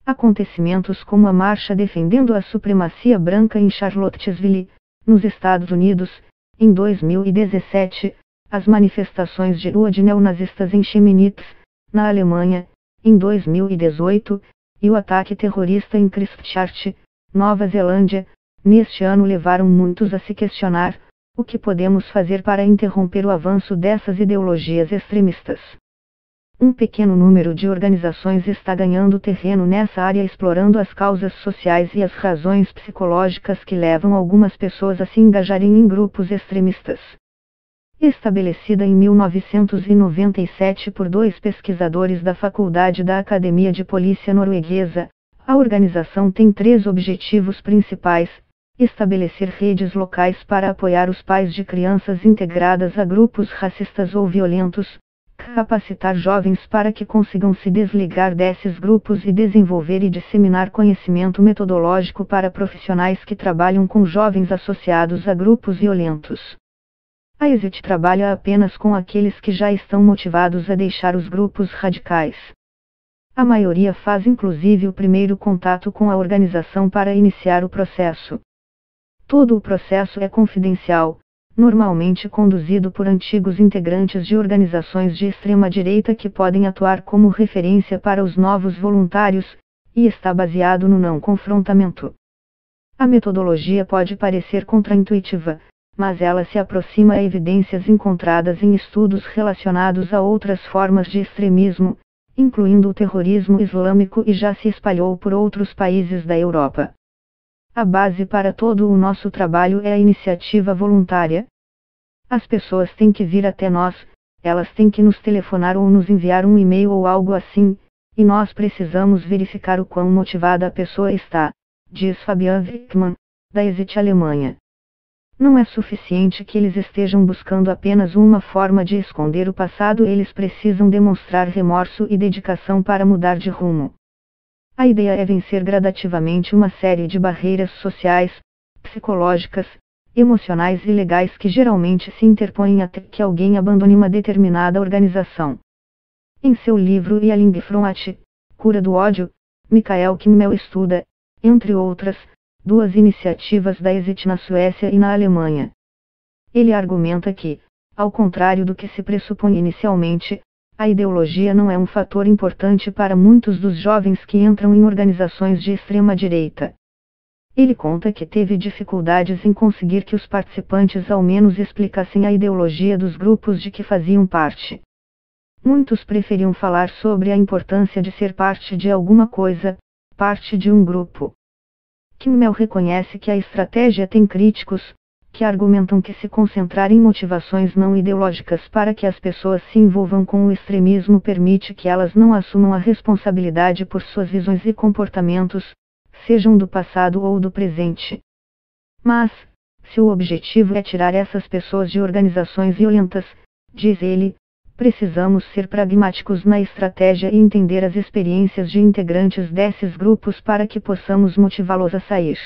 Acontecimentos como a marcha defendendo a supremacia branca em Charlottesville, nos Estados Unidos, em 2017, as manifestações de rua de neonazistas em Chemnitz, na Alemanha, em 2018, e o ataque terrorista em Christchurch, Nova Zelândia, neste ano levaram muitos a se questionar: o que podemos fazer para interromper o avanço dessas ideologias extremistas? Um pequeno número de organizações está ganhando terreno nessa área, explorando as causas sociais e as razões psicológicas que levam algumas pessoas a se engajarem em grupos extremistas. Estabelecida em 1997 por dois pesquisadores da Faculdade da Academia de Polícia Norueguesa, a organização tem três objetivos principais: estabelecer redes locais para apoiar os pais de crianças integradas a grupos racistas ou violentos, capacitar jovens para que consigam se desligar desses grupos e desenvolver e disseminar conhecimento metodológico para profissionais que trabalham com jovens associados a grupos violentos. A EXIT trabalha apenas com aqueles que já estão motivados a deixar os grupos radicais. A maioria faz inclusive o primeiro contato com a organização para iniciar o processo. Todo o processo é confidencial, normalmente conduzido por antigos integrantes de organizações de extrema-direita que podem atuar como referência para os novos voluntários, e está baseado no não confrontamento. A metodologia pode parecer contraintuitiva, mas ela se aproxima a evidências encontradas em estudos relacionados a outras formas de extremismo, incluindo o terrorismo islâmico, e já se espalhou por outros países da Europa. A base para todo o nosso trabalho é a iniciativa voluntária. As pessoas têm que vir até nós, elas têm que nos telefonar ou nos enviar um e-mail ou algo assim, e nós precisamos verificar o quão motivada a pessoa está, diz Fabian Wickmann, da EXIT Alemanha. Não é suficiente que eles estejam buscando apenas uma forma de esconder o passado, eles precisam demonstrar remorso e dedicação para mudar de rumo. A ideia é vencer gradativamente uma série de barreiras sociais, psicológicas, emocionais e legais que geralmente se interpõem até que alguém abandone uma determinada organização. Em seu livro Healing from Hate, Cura do Ódio, Mikael Kimmel estuda, entre outras, duas iniciativas da EXIT na Suécia e na Alemanha. Ele argumenta que, ao contrário do que se pressupõe inicialmente, a ideologia não é um fator importante para muitos dos jovens que entram em organizações de extrema-direita. Ele conta que teve dificuldades em conseguir que os participantes ao menos explicassem a ideologia dos grupos de que faziam parte. Muitos preferiam falar sobre a importância de ser parte de alguma coisa, parte de um grupo. Kimmel reconhece que a estratégia tem críticos, que argumentam que se concentrar em motivações não ideológicas para que as pessoas se envolvam com o extremismo permite que elas não assumam a responsabilidade por suas visões e comportamentos, sejam do passado ou do presente. Mas, se o objetivo é tirar essas pessoas de organizações violentas, diz ele, precisamos ser pragmáticos na estratégia e entender as experiências de integrantes desses grupos para que possamos motivá-los a sair.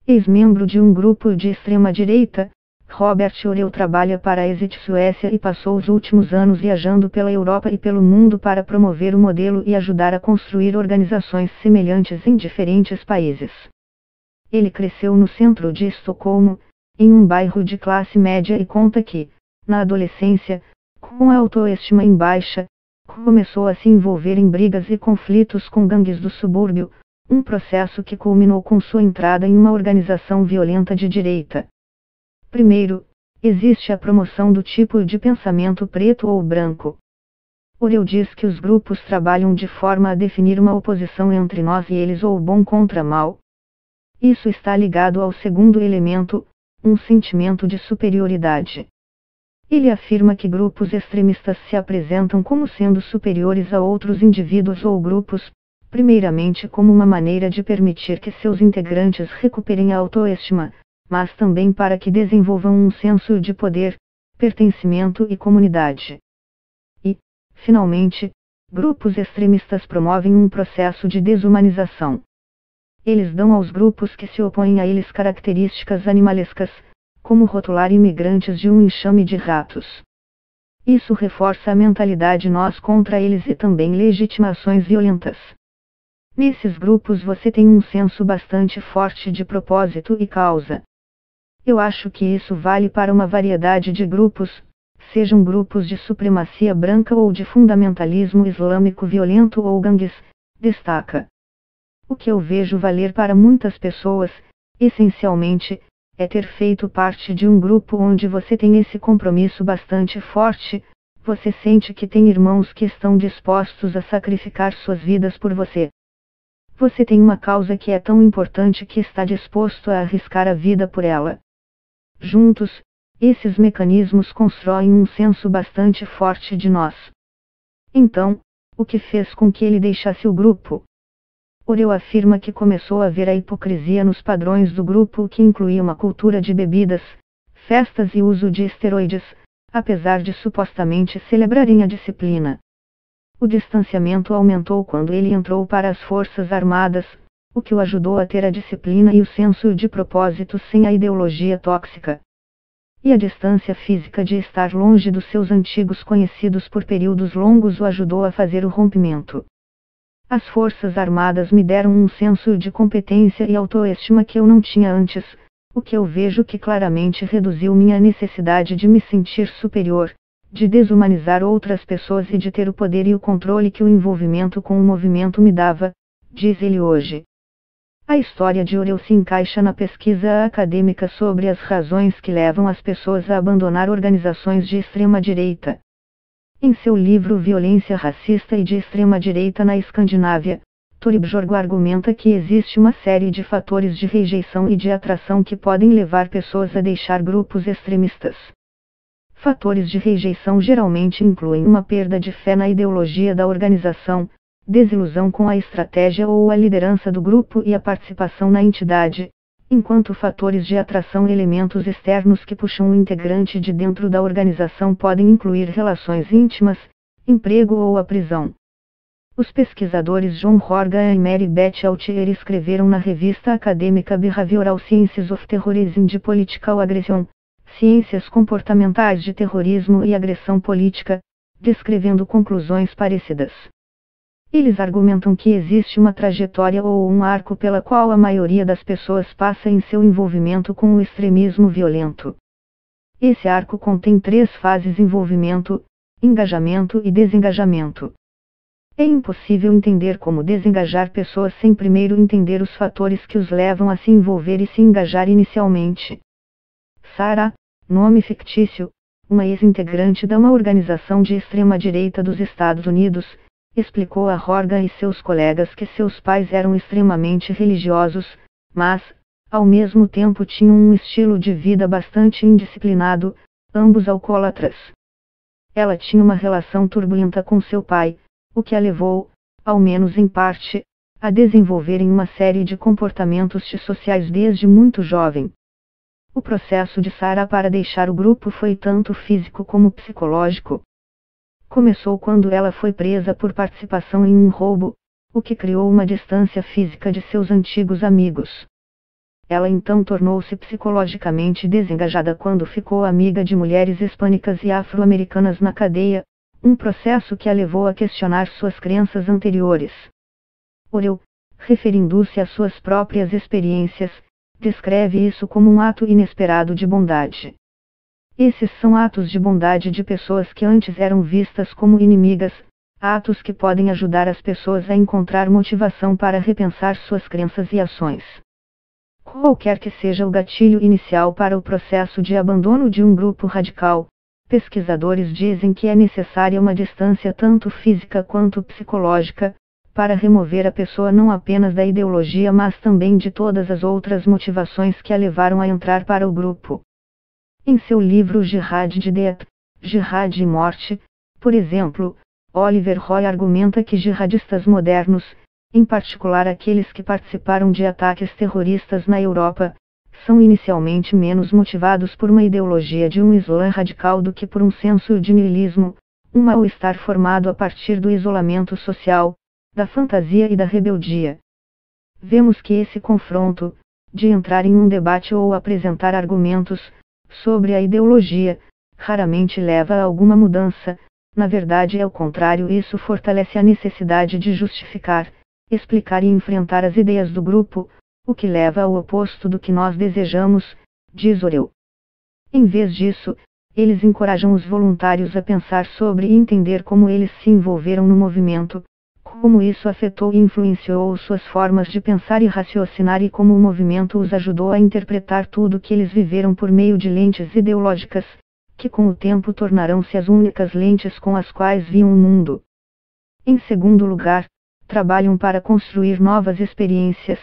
Ex-membro de um grupo de extrema-direita, Robert Orel trabalha para a EXIT Suécia e passou os últimos anos viajando pela Europa e pelo mundo para promover o modelo e ajudar a construir organizações semelhantes em diferentes países. Ele cresceu no centro de Estocolmo, em um bairro de classe média, e conta que, na adolescência, com a autoestima em baixa, começou a se envolver em brigas e conflitos com gangues do subúrbio, um processo que culminou com sua entrada em uma organização violenta de direita. Primeiro, existe a promoção do tipo de pensamento preto ou branco. Orel diz que os grupos trabalham de forma a definir uma oposição entre nós e eles, ou bom contra mal. Isso está ligado ao segundo elemento, um sentimento de superioridade. Ele afirma que grupos extremistas se apresentam como sendo superiores a outros indivíduos ou grupos, primeiramente como uma maneira de permitir que seus integrantes recuperem a autoestima, mas também para que desenvolvam um senso de poder, pertencimento e comunidade. E, finalmente, grupos extremistas promovem um processo de desumanização. Eles dão aos grupos que se opõem a eles características animalescas, como rotular imigrantes de um enxame de ratos. Isso reforça a mentalidade nós contra eles e também legitimações violentas. Nesses grupos você tem um senso bastante forte de propósito e causa. Eu acho que isso vale para uma variedade de grupos, sejam grupos de supremacia branca ou de fundamentalismo islâmico violento ou gangues, destaca. O que eu vejo valer para muitas pessoas, essencialmente, é ter feito parte de um grupo onde você tem esse compromisso bastante forte, você sente que tem irmãos que estão dispostos a sacrificar suas vidas por você. Você tem uma causa que é tão importante que está disposto a arriscar a vida por ela. Juntos, esses mecanismos constroem um senso bastante forte de nós. Então, o que fez com que ele deixasse o grupo? Oreu afirma que começou a ver a hipocrisia nos padrões do grupo, que incluía uma cultura de bebidas, festas e uso de esteroides, apesar de supostamente celebrarem a disciplina. O distanciamento aumentou quando ele entrou para as Forças Armadas, o que o ajudou a ter a disciplina e o senso de propósito sem a ideologia tóxica. E a distância física de estar longe dos seus antigos conhecidos por períodos longos o ajudou a fazer o rompimento. As Forças Armadas me deram um senso de competência e autoestima que eu não tinha antes, o que eu vejo que claramente reduziu minha necessidade de me sentir superior, de desumanizar outras pessoas e de ter o poder e o controle que o envolvimento com o movimento me dava, diz ele hoje. A história de Oreu se encaixa na pesquisa acadêmica sobre as razões que levam as pessoas a abandonar organizações de extrema-direita. Em seu livro Violência Racista e de Extrema-Direita na Escandinávia, Torbjörg argumenta que existe uma série de fatores de rejeição e de atração que podem levar pessoas a deixar grupos extremistas. Fatores de rejeição geralmente incluem uma perda de fé na ideologia da organização, desilusão com a estratégia ou a liderança do grupo e a participação na entidade, enquanto fatores de atração elementos externos que puxam o integrante de dentro da organização podem incluir relações íntimas, emprego ou a prisão. Os pesquisadores John Horgan e Mary Beth Altier escreveram na revista acadêmica Behavioral Sciences of Terrorism and Political Aggression, Ciências Comportamentais de Terrorismo e Agressão Política, descrevendo conclusões parecidas. Eles argumentam que existe uma trajetória ou um arco pela qual a maioria das pessoas passa em seu envolvimento com o extremismo violento. Esse arco contém 3 fases: envolvimento, engajamento e desengajamento. É impossível entender como desengajar pessoas sem primeiro entender os fatores que os levam a se envolver e se engajar inicialmente. Sarah, nome fictício, uma ex-integrante de uma organização de extrema-direita dos Estados Unidos, explicou a Horgan e seus colegas que seus pais eram extremamente religiosos, mas, ao mesmo tempo tinham um estilo de vida bastante indisciplinado, ambos alcoólatras. Ela tinha uma relação turbulenta com seu pai, o que a levou, ao menos em parte, a desenvolverem uma série de comportamentos antissociais desde muito jovem. O processo de Sarah para deixar o grupo foi tanto físico como psicológico. Começou quando ela foi presa por participação em um roubo, o que criou uma distância física de seus antigos amigos. Ela então tornou-se psicologicamente desengajada quando ficou amiga de mulheres hispânicas e afro-americanas na cadeia, um processo que a levou a questionar suas crenças anteriores. Oreu, referindo-se às suas próprias experiências, descreve isso como um ato inesperado de bondade. Esses são atos de bondade de pessoas que antes eram vistas como inimigas, atos que podem ajudar as pessoas a encontrar motivação para repensar suas crenças e ações. Qualquer que seja o gatilho inicial para o processo de abandono de um grupo radical, pesquisadores dizem que é necessária uma distância tanto física quanto psicológica, para remover a pessoa não apenas da ideologia mas também de todas as outras motivações que a levaram a entrar para o grupo. Em seu livro Jihad de Death, Jihad e Morte, por exemplo, Oliver Roy argumenta que jihadistas modernos, em particular aqueles que participaram de ataques terroristas na Europa, são inicialmente menos motivados por uma ideologia de um Islã radical do que por um senso de niilismo, um mal-estar formado a partir do isolamento social, da fantasia e da rebeldia. Vemos que esse confronto, de entrar em um debate ou apresentar argumentos sobre a ideologia, raramente leva a alguma mudança. Na verdade é o contrário, isso fortalece a necessidade de justificar, explicar e enfrentar as ideias do grupo, o que leva ao oposto do que nós desejamos, diz Orel. Em vez disso, eles encorajam os voluntários a pensar sobre e entender como eles se envolveram no movimento, como isso afetou e influenciou suas formas de pensar e raciocinar e como o movimento os ajudou a interpretar tudo que eles viveram por meio de lentes ideológicas, que com o tempo tornarão-se as únicas lentes com as quais viam o mundo. Em segundo lugar, trabalham para construir novas experiências,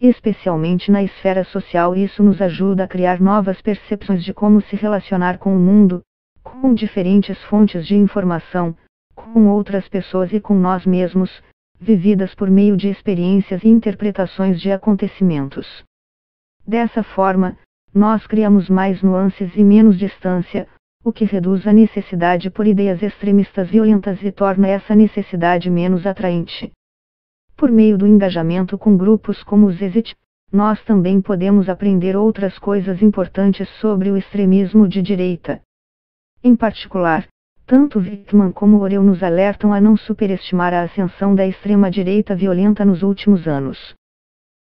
especialmente na esfera social. Isso nos ajuda a criar novas percepções de como se relacionar com o mundo, com diferentes fontes de informação, com outras pessoas e com nós mesmos, vividas por meio de experiências e interpretações de acontecimentos. Dessa forma, nós criamos mais nuances e menos distância, o que reduz a necessidade por ideias extremistas violentas e torna essa necessidade menos atraente. Por meio do engajamento com grupos como os Exit, nós também podemos aprender outras coisas importantes sobre o extremismo de direita. Em particular, tanto Wickman como Orel nos alertam a não superestimar a ascensão da extrema-direita violenta nos últimos anos.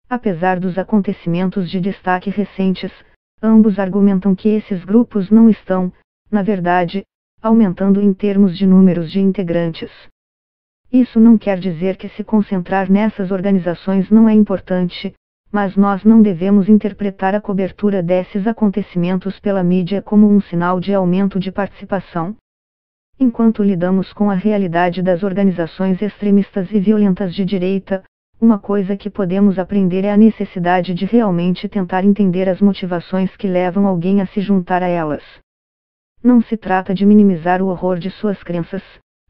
Apesar dos acontecimentos de destaque recentes, ambos argumentam que esses grupos não estão, na verdade, aumentando em termos de números de integrantes. Isso não quer dizer que se concentrar nessas organizações não é importante, mas nós não devemos interpretar a cobertura desses acontecimentos pela mídia como um sinal de aumento de participação. Enquanto lidamos com a realidade das organizações extremistas e violentas de direita, uma coisa que podemos aprender é a necessidade de realmente tentar entender as motivações que levam alguém a se juntar a elas. Não se trata de minimizar o horror de suas crenças,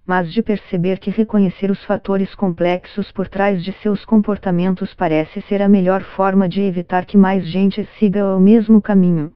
mas de perceber que reconhecer os fatores complexos por trás de seus comportamentos parece ser a melhor forma de evitar que mais gente siga o mesmo caminho.